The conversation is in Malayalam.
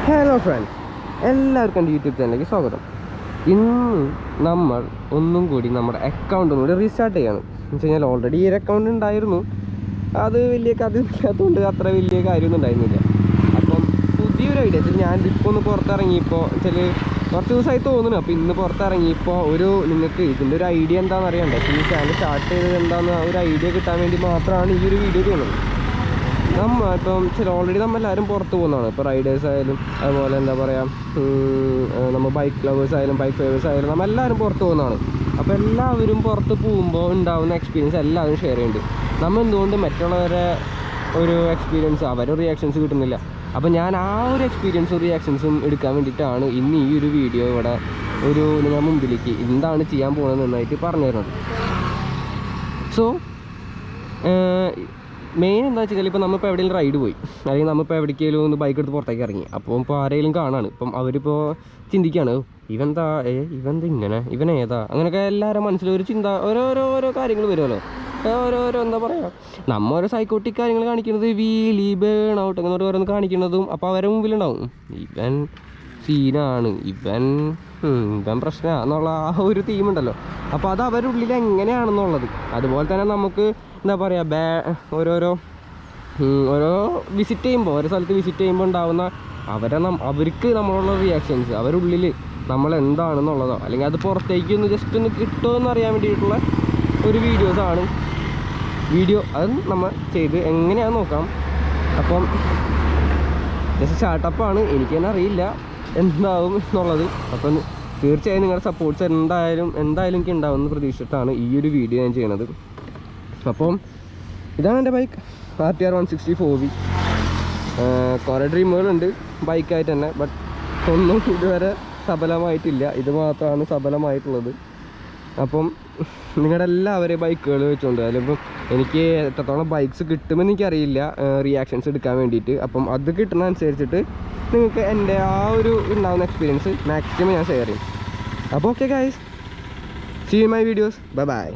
ഹലോ ഫ്രണ്ട്സ്, എല്ലാവർക്കും എൻ്റെ യൂട്യൂബ് ചാനലിലേക്ക് സ്വാഗതം. ഇന്ന് നമ്മൾ ഒന്നും കൂടി നമ്മുടെ അക്കൗണ്ടും കൂടി റീസ്റ്റാർട്ട് ചെയ്യാണ്. എന്ന് വെച്ച് കഴിഞ്ഞാൽ ഓൾറെഡി ഈ ഒരു അക്കൗണ്ട് ഉണ്ടായിരുന്നു, അത് വലിയ കഥയില്ലാത്തതുകൊണ്ട് അത്ര വലിയ കാര്യമൊന്നും ഉണ്ടായിരുന്നില്ല. അപ്പം പുതിയൊരു ഐഡിയ ഞാൻ ഇപ്പോൾ ഒന്ന് പുറത്തിറങ്ങിയപ്പോൾ കുറച്ച് ദിവസമായി തോന്നുന്നു. അപ്പോൾ ഇന്ന് പുറത്തിറങ്ങിയപ്പോൾ നിങ്ങൾക്ക് ഇതിൻ്റെ ഒരു ഐഡിയ എന്താണെന്ന് അറിയണ്ടേ, ഈ ചാനൽ സ്റ്റാർട്ട് ചെയ്തത് എന്താണെന്ന് ഒരു ഐഡിയ കിട്ടാൻ വേണ്ടി മാത്രമാണ് ഈ ഒരു വീഡിയോ ചെയ്യുന്നത്. ഇപ്പം ഓൾറെഡി നമ്മളെല്ലാവരും പുറത്ത് പോകുന്നതാണ്. ഇപ്പോൾ റൈഡേഴ്സ് ആയാലും അതുപോലെ എന്താ പറയുക, നമ്മൾ ബൈക്ക് ലവേഴ്സ് ആയാലും ബൈക്ക് ഫേവേഴ്സ് ആയാലും നമ്മളെല്ലാവരും പുറത്ത് പോകുന്നതാണ്. അപ്പോൾ എല്ലാവരും പുറത്ത് പോകുമ്പോൾ ഉണ്ടാകുന്ന എക്സ്പീരിയൻസ് എല്ലാവരും ഷെയർ ചെയ്യുന്നുണ്ട്. നമ്മൾ എന്തുകൊണ്ട് മറ്റുള്ളവരെ ഒരു എക്സ്പീരിയൻസ് അവരുടെ റിയാക്ഷൻസ് കിട്ടുന്നില്ല? അപ്പോൾ ഞാൻ ആ ഒരു എക്സ്പീരിയൻസും റിയാക്ഷൻസും എടുക്കാൻ വേണ്ടിയിട്ടാണ് ഇന്ന് ഈ ഒരു വീഡിയോ ഇവിടെ നിങ്ങളുടെ മുമ്പിലേക്ക് എന്താണ് ചെയ്യാൻ പോകുന്നത് നന്നായിട്ട് പറഞ്ഞു തരുന്നത്. സോ മെയിൻ എന്താ വെച്ചാൽ, ഇപ്പോൾ നമ്മളിപ്പോൾ എവിടെയെങ്കിലും റൈഡ് പോയി, അല്ലെങ്കിൽ നമ്മളിപ്പോൾ എവിടേക്കെങ്കിലും ഒന്ന് ബൈക്ക് എടുത്ത് പുറത്തേക്ക് ഇറങ്ങി, അപ്പോൾ ഇപ്പോൾ ആരെങ്കിലും കാണാണ്, ഇപ്പം അവരിപ്പോൾ ചിന്തിക്കുകയാണ് ഇവനെന്താ ഇങ്ങനെ, ഇവനേതാ, അങ്ങനെയൊക്കെ എല്ലാവരും മനസ്സിലൊരു ചിന്ത, ഓരോ കാര്യങ്ങൾ വരുമല്ലോ. ഓരോരോ എന്താ പറയുക, നമ്മൾ ഓരോ സൈക്കോട്ടിക് കാര്യങ്ങൾ കാണിക്കുന്നത്, വീലി ബേൺ ഔട്ട് അങ്ങനെ ഓരോന്ന് കാണിക്കുന്നതും അപ്പോൾ അവരുടെ മുമ്പിലുണ്ടാവും ഇവൻ സീനാണ്, ഇവൻ പ്രശ്നമാണെന്നുള്ള ആ ഒരു തീമുണ്ടല്ലോ. അപ്പോൾ അത് അവരുടെ ഉള്ളിൽ എങ്ങനെയാണെന്നുള്ളത്. അതുപോലെ തന്നെ നമുക്ക് എന്താ പറയുക, ഓരോ വിസിറ്റ് ചെയ്യുമ്പോൾ, ഓരോ സ്ഥലത്ത് വിസിറ്റ് ചെയ്യുമ്പോൾ ഉണ്ടാകുന്ന അവർക്ക് നമ്മളുള്ള റിയാക്ഷൻസ്, അവരുടെ ഉള്ളിൽ നമ്മൾ എന്താണെന്നുള്ളതോ, അല്ലെങ്കിൽ അത് പുറത്തേക്ക് ഒന്ന് ജസ്റ്റ് ഒന്ന് കിട്ടുമോ എന്നറിയാൻ വേണ്ടിയിട്ടുള്ള ഒരു വീഡിയോ അത് നമ്മൾ ചെയ്ത് എങ്ങനെയാണെന്ന് നോക്കാം. അപ്പം ജസ്റ്റ് സ്റ്റാർട്ടപ്പാണ്, എനിക്ക് തന്നെ അറിയില്ല എന്താവും എന്നുള്ളത്. അപ്പം തീർച്ചയായും നിങ്ങളുടെ സപ്പോർട്ട്സ് എന്തായാലും എനിക്ക് ഉണ്ടാവുമെന്ന് പ്രതീക്ഷിച്ചിട്ടാണ് ഈ ഒരു വീഡിയോ ഞാൻ ചെയ്യണത്. അപ്പം ഇതാണ് എൻ്റെ ബൈക്ക് RTR 160 കുറേ ഡ്രീമുകളുണ്ട് ബൈക്കായിട്ട് തന്നെ, ബട്ട് ഒന്നും ഇതുവരെ സഫലമായിട്ടില്ല. ഇത് മാത്രമാണ് സഫലമായിട്ടുള്ളത്. അപ്പം നിങ്ങളുടെ എല്ലാവരെയും ബൈക്കുകൾ വെച്ചുകൊണ്ട്, അതിലിപ്പം എനിക്ക് എത്രത്തോളം ബൈക്സ് കിട്ടുമെന്ന് എനിക്കറിയില്ല റിയാക്ഷൻസ് എടുക്കാൻ വേണ്ടിയിട്ട്. അപ്പം അത് കിട്ടുന്ന അനുസരിച്ചിട്ട് നിങ്ങൾക്ക് എൻ്റെ ആ ഒരു ഉണ്ടാകുന്ന എക്സ്പീരിയൻസ് മാക്സിമം ഞാൻ ഷെയർ ചെയ്യും. അപ്പോൾ okay guys, see you my videos, by.